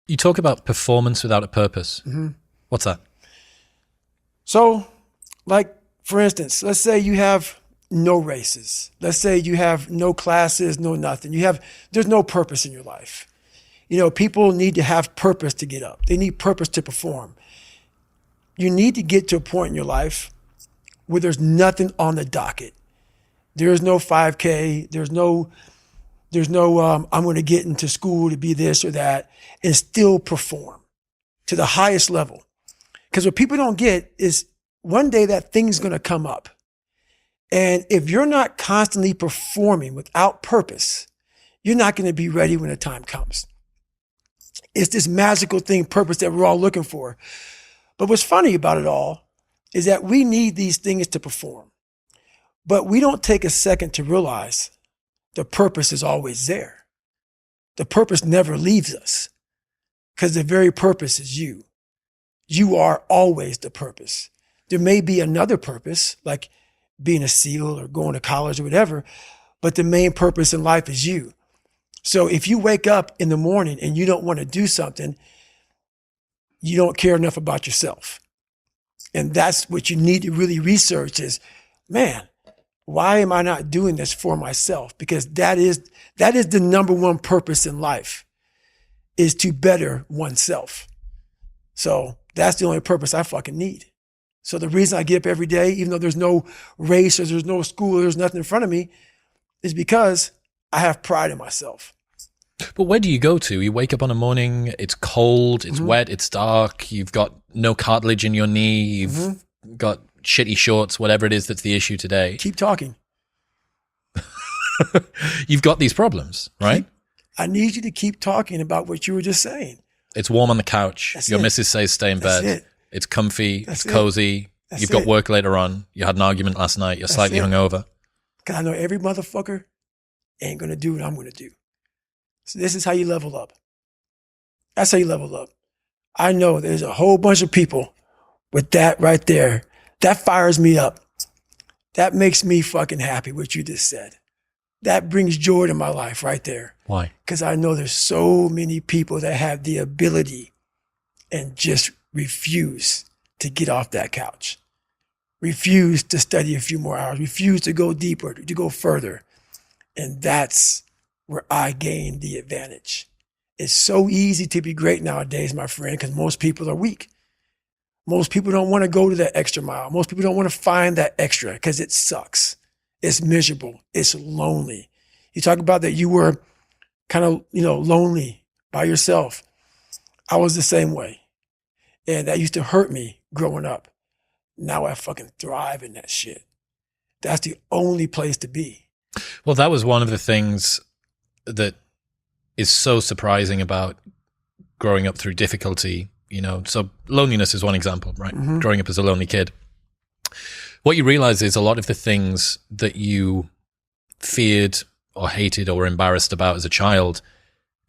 You talk about performance without a purpose. Mm-hmm. What's that? So, like, for instance, let's say you have no races. Let's say you have no classes, no nothing. There's no purpose in your life. You know, people need to have purpose to get up. They need purpose to perform. You need to get to a point in your life where there's nothing on the docket. There is no 5K. There's no I'm going to get into school to be this or that and still perform to the highest level. Because what people don't get is one day that thing's going to come up. And if you're not constantly performing without purpose, you're not going to be ready when the time comes. It's this magical thing, purpose, that we're all looking for. But what's funny about it all is that we need these things to perform. But we don't take a second to realize the purpose is always there. The purpose never leaves us because the very purpose is you. You are always the purpose. There may be another purpose, like being a SEAL or going to college or whatever, but the main purpose in life is you. So if you wake up in the morning and you don't want to do something, you don't care enough about yourself. And that's what you need to really research is, man, why am I not doing this for myself? Because that is the number one purpose in life, is to better oneself. So that's the only purpose I fucking need. So the reason I get up every day, even though there's no race or there's no school, or there's nothing in front of me, is because I have pride in myself. But where do you go to? You wake up on a morning, it's cold, it's wet, it's dark, you've got no cartilage in your knee, you've got shitty shorts, whatever it is that's the issue today. Keep talking. You've got these problems, right? I need you to keep talking about what you were just saying. It's warm on the couch. That's Your it. missus says stay in That's bed. it. It's comfy. That's it's cozy. it. That's You've got it. work later on. You had an argument last night. You're slightly it. hungover. Because I know every motherfucker ain't going to do what I'm going to do. So this is how you level up. That's how you level up. I know there's a whole bunch of people with that right there. That fires me up. That makes me fucking happy, what you just said. That brings joy to my life right there. Why? Because I know there's so many people that have the ability and just refuse to get off that couch. Refuse to study a few more hours. Refuse to go deeper, to go further. And that's where I gain the advantage. It's so easy to be great nowadays, my friend, because most people are weak. Most people don't want to go to that extra mile. Most people don't want to find that extra because it sucks. It's miserable. It's lonely. You talk about that you were kind of, lonely by yourself. I was the same way. And that used to hurt me growing up. Now I fucking thrive in that shit. That's the only place to be. Well, that was one of the things that is so surprising about growing up through difficulty. So loneliness is one example, right? Mm-hmm. Growing up as a lonely kid. What you realize is a lot of the things that you feared or hated or embarrassed about as a child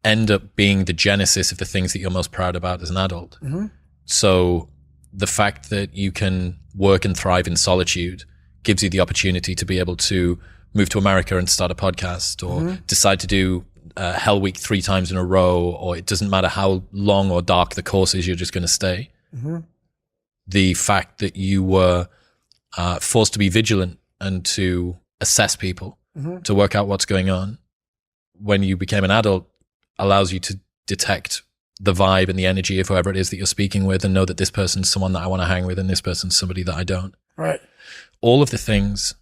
end up being the genesis of the things that you're most proud about as an adult. Mm-hmm. So the fact that you can work and thrive in solitude gives you the opportunity to be able to move to America and start a podcast, or decide to do Hell Week 3 times in a row, or it doesn't matter how long or dark the course is, you're just going to stay. Mm-hmm. The fact that you were forced to be vigilant and to assess people, to work out what's going on when you became an adult allows you to detect the vibe and the energy of whoever it is that you're speaking with and know that this person's someone that I want to hang with and this person's somebody that I don't. Right. All of the things.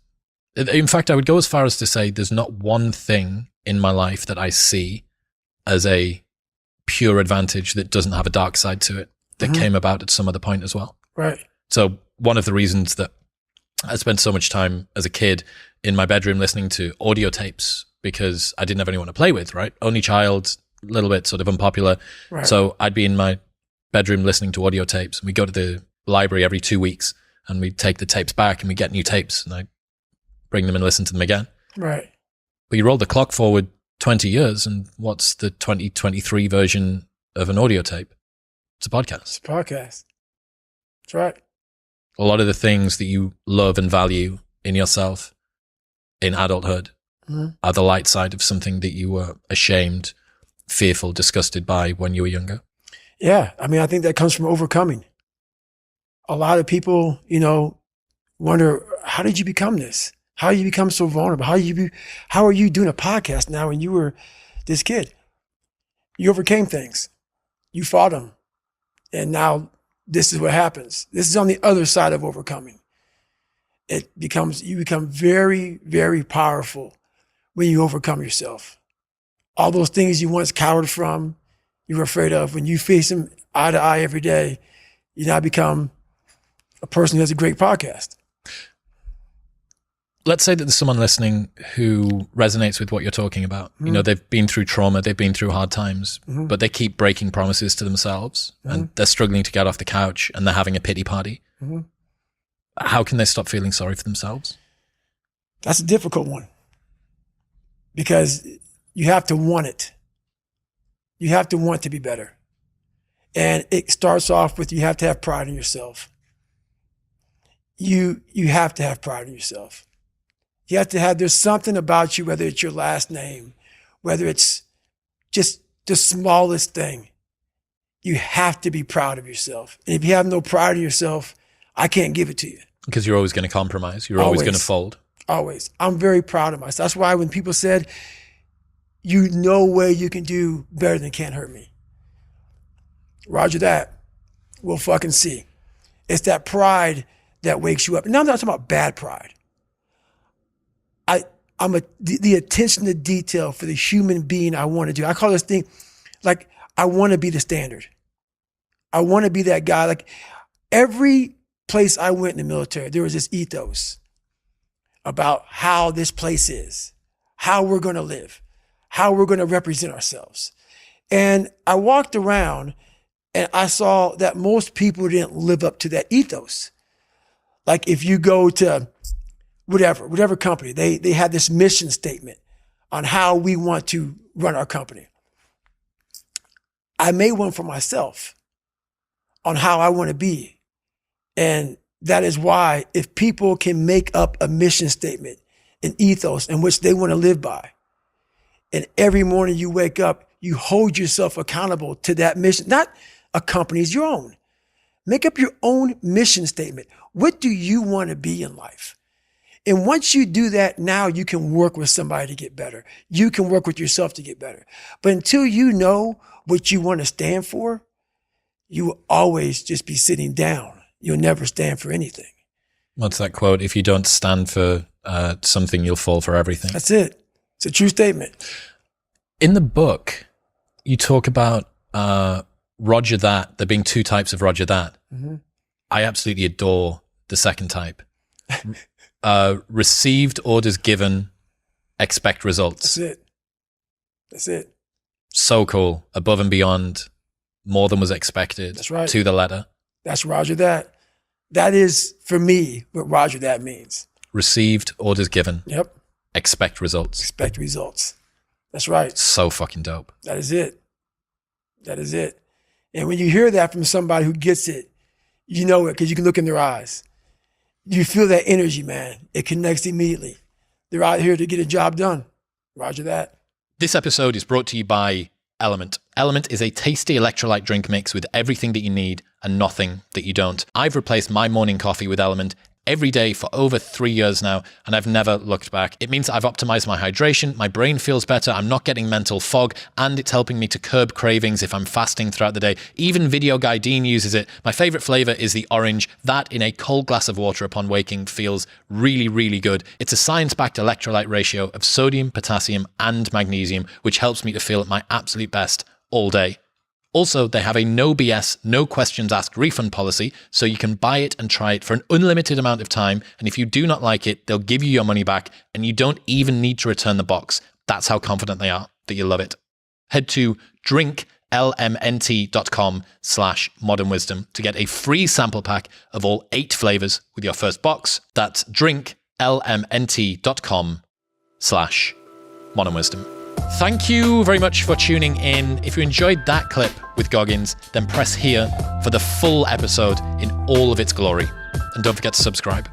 In fact, I would go as far as to say there's not one thing in my life that I see as a pure advantage that doesn't have a dark side to it that came about at some other point as well. Right. So one of the reasons that I spent so much time as a kid in my bedroom listening to audio tapes, because I didn't have anyone to play with, right? Only child, a little bit sort of unpopular. Right. So I'd be in my bedroom listening to audio tapes, and we go to the library every 2 weeks and we take the tapes back and we get new tapes and I bring them and listen to them again. Right. But you roll the clock forward 20 years and what's the 2023 version of an audio tape? It's a podcast. It's a podcast. That's right. A lot of the things that you love and value in yourself in adulthood are the light side of something that you were ashamed, fearful, disgusted by when you were younger. Yeah. I mean, I think that comes from overcoming. A lot of people, wonder, how did you become this? How did you become so vulnerable? How are you doing a podcast now when you were this kid? You overcame things. You fought them. And now this is what happens. This is on the other side of overcoming. You become very, very powerful when you overcome yourself. All those things you once cowered from, you were afraid of, when you face them eye to eye every day, you now become a person who has a great podcast. Let's say that there's someone listening who resonates with what you're talking about. Mm-hmm. They've been through trauma, they've been through hard times, mm-hmm. but they keep breaking promises to themselves, mm-hmm. and they're struggling to get off the couch, and they're having a pity party. Mm-hmm. How can they stop feeling sorry for themselves? That's a difficult one, because you have to want it. You have to want to be better. And it starts off with, you have to have pride in yourself. You have to have pride in yourself. You have to have, there's something about you, whether it's your last name, whether it's just the smallest thing. You have to be proud of yourself. And if you have no pride in yourself, I can't give it to you. Because you're always going to compromise. You're always going to fold. Always. I'm very proud of myself. That's why when people said, no way you can do better than Can't Hurt Me. Roger that. We'll fucking see. It's that pride that wakes you up. Now I'm not talking about bad pride. The attention to detail for the human being I want to do. I call this thing, like, I want to be the standard. I want to be that guy. Like, every place I went in the military, there was this ethos about how this place is, how we're going to live, how we're going to represent ourselves. And I walked around and I saw that most people didn't live up to that ethos. Like, if you go to whatever company, they had this mission statement on how we want to run our company. I made one for myself on how I want to be. And that is why, if people can make up a mission statement, an ethos in which they want to live by, and every morning you wake up, you hold yourself accountable to that mission, not a company's, your own. Make up your own mission statement. What do you want to be in life? And once you do that, now you can work with somebody to get better. You can work with yourself to get better. But until you know what you want to stand for, you will always just be sitting down. You'll never stand for anything. What's that quote? If you don't stand for something, you'll fall for everything. That's it. It's a true statement. In the book, you talk about Roger that, there being two types of Roger that. Mm-hmm. I absolutely adore the second type. Received orders given, expect results. That's it. So cool. Above and beyond, more than was expected. That's right. To the letter. That's Roger that. That is, for me, what Roger that means. Received orders given. Yep. Expect results. Expect results. That's right. So fucking dope. That is it. That is it. And when you hear that from somebody who gets it, you know it because you can look in their eyes. You feel that energy, man. It connects immediately. They're out here to get a job done. Roger that. This episode is brought to you by Element. Element is a tasty electrolyte drink mix with everything that you need and nothing that you don't. I've replaced my morning coffee with Element every day for over 3 years now, and I've never looked back. It means I've optimized my hydration, my brain feels better, I'm not getting mental fog, and it's helping me to curb cravings if I'm fasting throughout the day. Even Video Guy Dean uses it. My favorite flavor is the orange. That in a cold glass of water upon waking feels really, really good. It's a science-backed electrolyte ratio of sodium, potassium, and magnesium, which helps me to feel at my absolute best all day. Also, they have a no BS, no questions asked refund policy, so you can buy it and try it for an unlimited amount of time, and if you do not like it, they'll give you your money back, and you don't even need to return the box. That's how confident they are that you love it. Head to drinklmnt.com/modernwisdom to get a free sample pack of all 8 flavors with your first box. That's drinklmnt.com/modernwisdom. Thank you very much for tuning in. If you enjoyed that clip with Goggins, then press here for the full episode in all of its glory. And don't forget to subscribe.